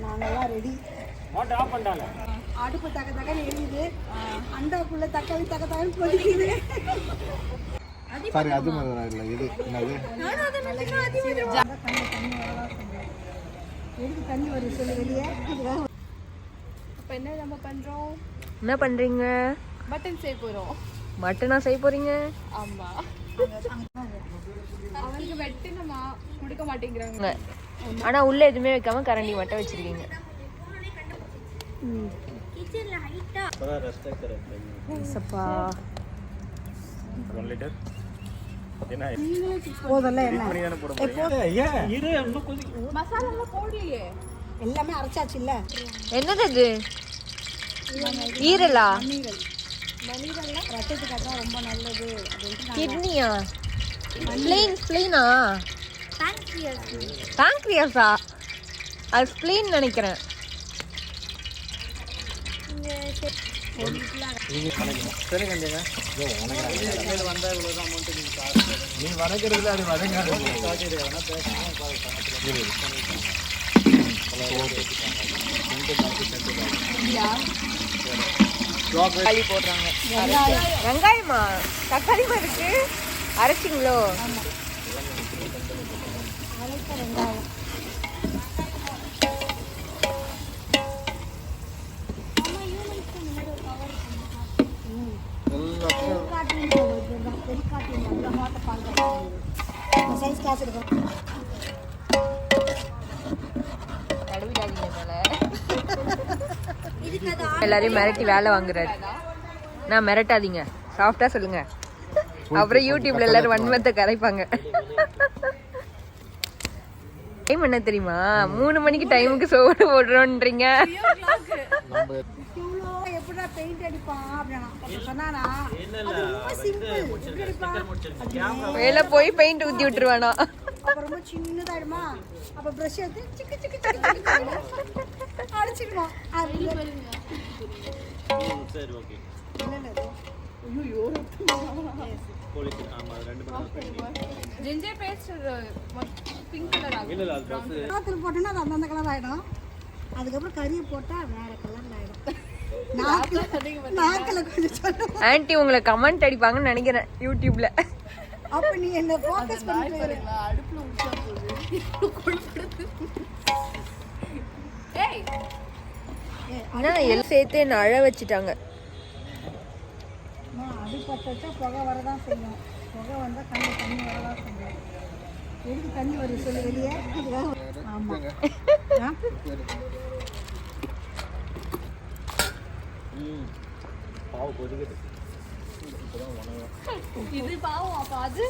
நாங்கெல்லாம் ரெடி. அடுப்பு தக்க தக்கன்னு எரியுது, அண்டாக்குள்ள தக்காளி தக்க தக்கன்னு கொதிக்குது. சாரி, அது மாதிரி இல்லை, இது என்னது? எதுக்கு தண்ணி வருது சொல்லு வெளியே? இப்போ என்ன நம்ம பண்ணுறோம்? என்ன பண்ணுறீங்க? மட்டன் செய்ய போகிறோம். மட்டனா செய்ய போகிறீங்க? ஆமாம். அவனுக்கு வெட்டினமா கொடுக்க மாட்டேங்கிறாங்க. ஆனால் உள்ளே எதுவுமே வைக்காம கரண்டி மட்டும் வச்சுருக்கீங்க. சப்பா மசாலா போடலையே, எல்லாமே அரைச்சாச்சு இல்ல? என்னது இது? ஈரலா? ரத்தத்துக்கு அதான் ரொம்ப நல்லது. கிட்னியா? ஸ்ப்ளீனா? பேங்க்ரியாஸா? அது ஸ்ப்ளீன் நினைக்கிறேன். நீ வதக்கிறதுல அது வதங்காது. தக்காளி போடுறாங்க. வெங்காயமா? தக்காளிமா இருக்கு? அரைச்சிங்களோ? வெங்காயம் எல்லாரையும் மிரட்டி வேலை வாங்குறாரு. நான் மிரட்டாதீங்க, சாஃப்டா சொல்லுங்க. அப்புறம் யூடியூப்ல எல்லாரும் வன்மத்தை கரைப்பாங்க. டைம் என்ன தெரியுமா? 3 மணிக்கு டைமுக்கு சோறு போடுறோன்றீங்க. எப்படா பெயிண்ட் அடிப்பான் அப்படின்னா சொன்னானா? அது ரொம்ப சிம்பிள். எப்படி அடிப்பான்? மேல போய் பெயிண்ட் ஊத்தி விட்டுருவானா? அப்ப ரொம்ப சின்னதாயிடுமா? அப்ப பிரஷ் எடுத்து சிக்கு சிக்கு சிக்கு அடிச்சிடுவான். சரி, okay. Ginger paste pink colour ஆகும். போட்டோன்னா அது அந்தந்த கலர் ஆயிடும். அதுக்கப்புறம் கறியை போட்டா வேற கலர்ல ஆயிடும். நாக்கில் கொஞ்சம் சொல்லுங்க. ஆன்ட்டி உங்களை கமெண்ட் அடிப்பாங்கன்னு நினைக்கிறேன் யூடியூப்ல. அப்ப நீ என்ன ஃபோக்கஸ் பண்ணிட்டு அடுப்புல ஊத்தா போகுது. ஏய், எல்லாம் சேர்த்து என்ன அழ வச்சுட்டாங்க. அடுப்பட்ட வச்சா புகை வரதான் செய்யும். புகை வந்தா தண்ணி வரதான் செய்யும். எதுக்கு தண்ணி வருது சொல்லு வெளியே? ஆமா. இது பாவம். அப்ப அது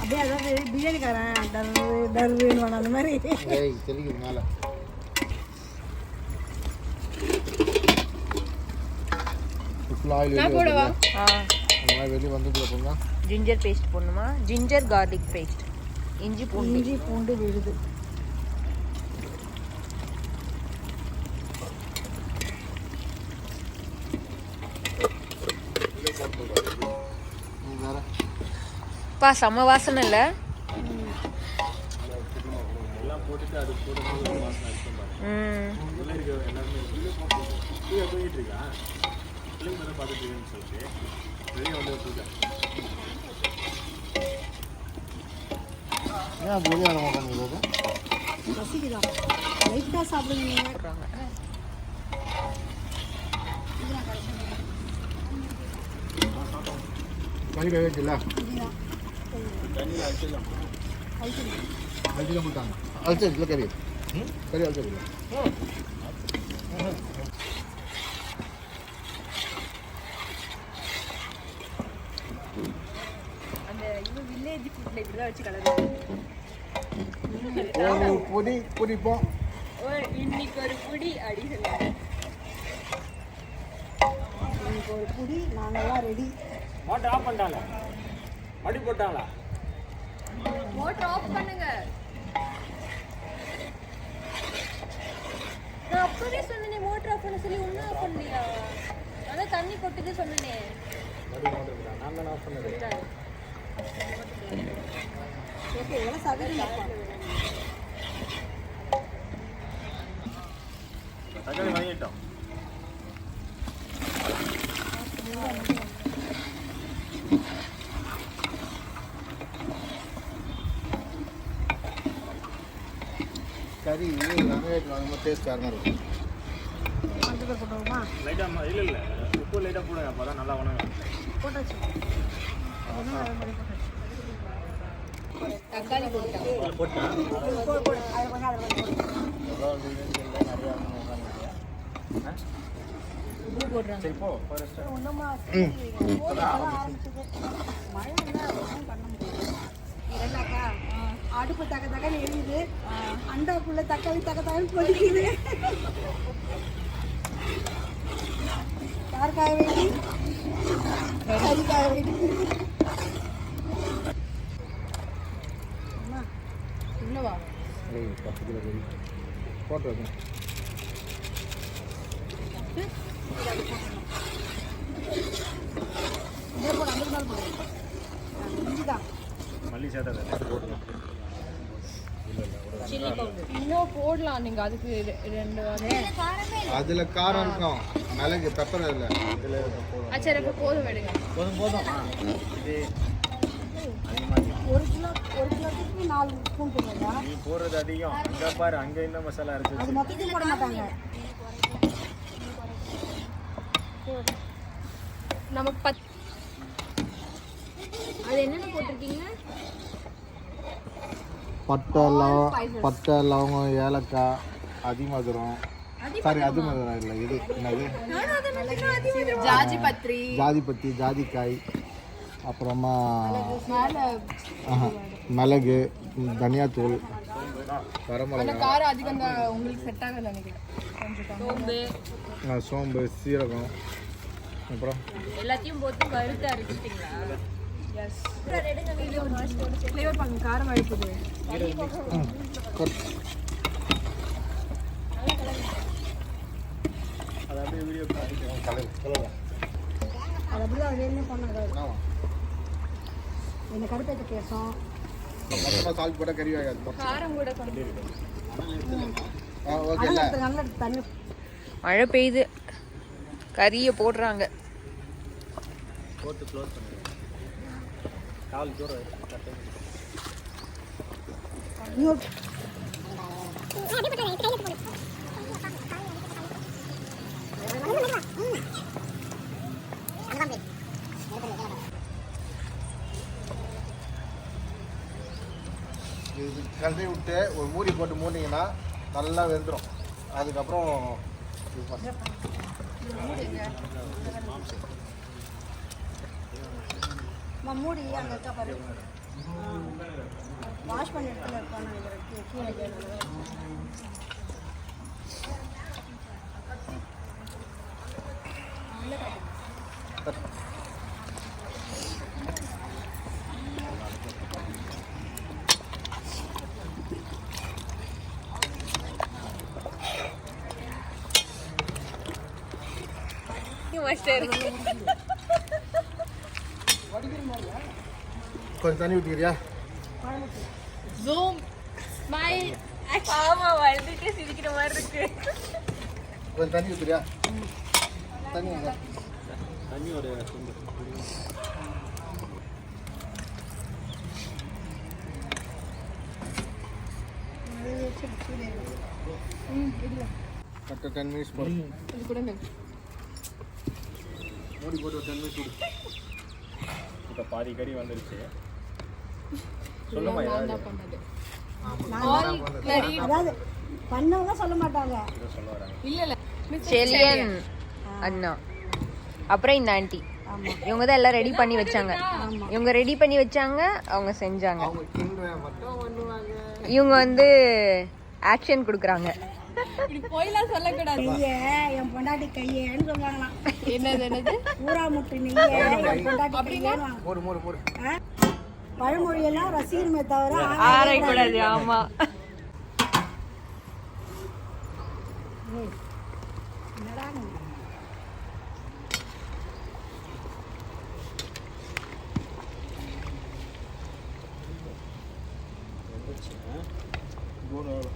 அப்படியே அதாவது பிரியாணிக்காரன் டர்வேன்னு அந்த மாதிரி தெரியுது மேலே. வெளியே வந்து ஜிஞ்சர் பேஸ்ட் போடணுமா? ஜிஞ்சர் கார்லிக் பேஸ்ட், இஞ்சி பூண்டு விழுது. பா செம்ம வாசனை இல்லை? ரசிக்குதான் லைட்டாக சாப்பிடுங்க. கறி கழிச்சுல அழிச்சு போட்டாங்க. அழிச்சிருக்குல கறி அழிச்சிருக்குல. வில்லேஜ் ஃபுட்ல இப்படி தான் வச்சு கலருவாங்க. பொடி பொடிப்போம். இன்னைக்கு ஒரு பொடி அடி சொல்லுவாங்க. இன்னைக்கு ஒரு பொடி. நாங்கெல்லாம் ரெடி. மோட்டர் ஆஃப் பண்ணிட்டாங்களா? மடி போட்டாங்களா? மோட்டர் ஆஃப் பண்ணுங்க. தண்ணி கொட்டுது சொன்னேன். நான் தான் ஆஃப் பண்ணது. ஓகே எவ்வளோ சகஜம் தக்காளி வாங்கிட்டோம். கறி வெங்காயத்தில் வாங்கும்போது டேஸ்ட் வேறு மாதிரி இருக்கும். மஞ்சள் போட்டுருவோமா? லைட்டாக இல்லை உப்பு லைட்டாக போடுங்க, அப்போ தான் நல்லா வணங்கும். போட்டாச்சு. தக்காளி போட்டாங்க. போட்டேன். போடு போடு அதை கொஞ்சம் அதில் கொஞ்சம் போடு. எவ்வளோ நிறையா உட்காந்துருக்கியா? உப்பு போடுறாங்க. சரி போ ஃபாரஸ்ட். ஒன்றுமா ஆரம்பிச்சது மழை இருந்தால் ஒன்றும் பண்ண முடியாது. இரண்டாக்கா அடுப்பு தக்க தக்கன்னு எரியுது, அண்டாக்குள்ள தக்காளி தக்கன்னு கொதிக்குது. யாருக்காக வேண்டி கறிக்காக வேண்டி. அம்மா இவ்வளவா? 10 கிலோ கறி போட்டு வைக்கணும். இதே போட 50 நாள் போடும். இஞ்சிதான் மல்லி சேர்த்தா போட்டுக்கலாம். Chilli powder. இன்னும் போடலாம் நீங்க அதுக்கு 2 அதில் காரம் இருக்கும், மிளகு பெப்பர் அதில் சரி அப்போ போதும் விடுங்க. போதும் இது அதிகமாக 1 கிலோக்கு 4 ஸ்பூன் போடுறதா? நீ போடுறது அதிகம். அங்கே பாரு, அங்கே இந்த மசாலா அது இருக்குது. மொத்தத்தையும் போட மாட்டாங்க. நமக்கு அது என்னென்ன போட்டிருக்கீங்க? பட்டை லவங்கம் ஏலக்காய் அதிமதுரம், சாரி அதிமதுரம் இல்லை, இது என்னது ஜாஜி பத்திரி ஜாதிபத்தி, ஜாதிக்காய், அப்புறமா மேல மிளகு, தனியாத்தூள், அந்த வரமிளகாய், காரம் அதிகம் தான் உங்களுக்கு செட் ஆகும்னு நினைக்கிறேன். கொஞ்சம் சோம்பு, சீரகம், அப்புறம் எல்லாத்தையும் போட்டு வறுத்து அரைச்சிட்டீங்களா? எஸ் ஃப்ளேவர் பண்ணுங்க. காரம் அழிக்குது. அது அப்படியே வீடியோ அது அப்படிதான் வேணுமே பண்ணாங்க. என்ன கருப்பேற்ற கேசம் மொத்தமாக சால்ட் போட்டால் கறி ஆகாது. காரம் கூட கொஞ்சம் ஓகே. நல்ல தண்ணி மழை பெய்யுது, கறியை போடுறாங்க. போட்டு க்ளோஸ் பண்ணுங்க. கால் தூரம் கட்டு. இது கலந்து விட்டு ஒரு மூடி போட்டு மூடிங்கன்னா நல்லா வெந்துடும். அதுக்கப்புறம் இது பண்ணு. மூடி அங்கே இருக்கா பாரு. வாஷ் பண்ணி இடத்துல இருப்பான்னு நினைக்கிறேன். கீழே கொஞ்சம் தண்ணி ஊற்றிக்கிறியா? Zoom smile. ஆமா, வளர்ந்துட்டே சிரிக்கிற மாதிரி இருக்கு. கொஞ்சம் தண்ணி ஊற்றுறியா? தண்ணி எங்க? தண்ணி ஒரு துண்டு. கரெக்டாக 10 மினிட்ஸ் போடும். இது கூட மூடி போட்டு ஒரு 10 மினிட்ஸ் விடு. இப்போ பாதி கறி வந்துருச்சு. சொல்லுமா நான் ஏதாவது தான் பண்ணது. அதாவது பண்ணவங்க சொல்ல மாட்டாங்க. இதை சொல்ல வராங்க. இல்ல இல்ல செலியன் அண்ணா, அப்புறம் இந்த ஆண்டி, இவங்க தான் எல்லாம் ரெடி பண்ணி வச்சாங்க. இவங்க ரெடி பண்ணி வச்சாங்க, அவங்க செஞ்சாங்க. அவங்க கிண்டுற மட்டும் பண்ணுவாங்க. இவங்க வந்து ஆக்ஷன் கொடுக்குறாங்க. இப்படி போயெல்லாம் சொல்லக்கூடாது. கையே என் பொண்டாட்டி கையேன்னு சொல்லுவாங்களாம். என்னது ஊரா முட்டு நெய்யே என் பொண்டாட்டி கையேன்னு. மூடு மூடு மூடு. பழமொழியெல்லாம் ரசிகருமே தவிர ஆராயக்கூடாது. ஆமா, என்னடா நீ? போன் வரும்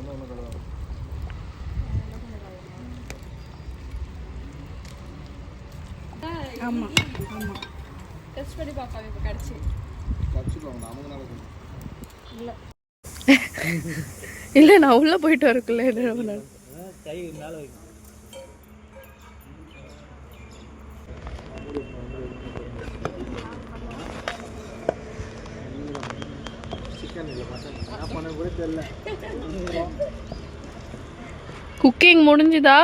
ஒன்று கலவாகும் ஆமாம் ஆமாம் டெஸ்ட் பண்ணி பார்ப்பாங்க இப்போ கடிச்சு. கடிச்சுக்கோங்க நமக்கு நல்லது இல்லை நான் உள்ளே போயிட்டு வரக்குள்ள கை மேலே வைக்கும். சிக்கன் இல்லை மட்டன் நான் பண்ண கூட தெரியல குக்கிங் முடிஞ்சுதா?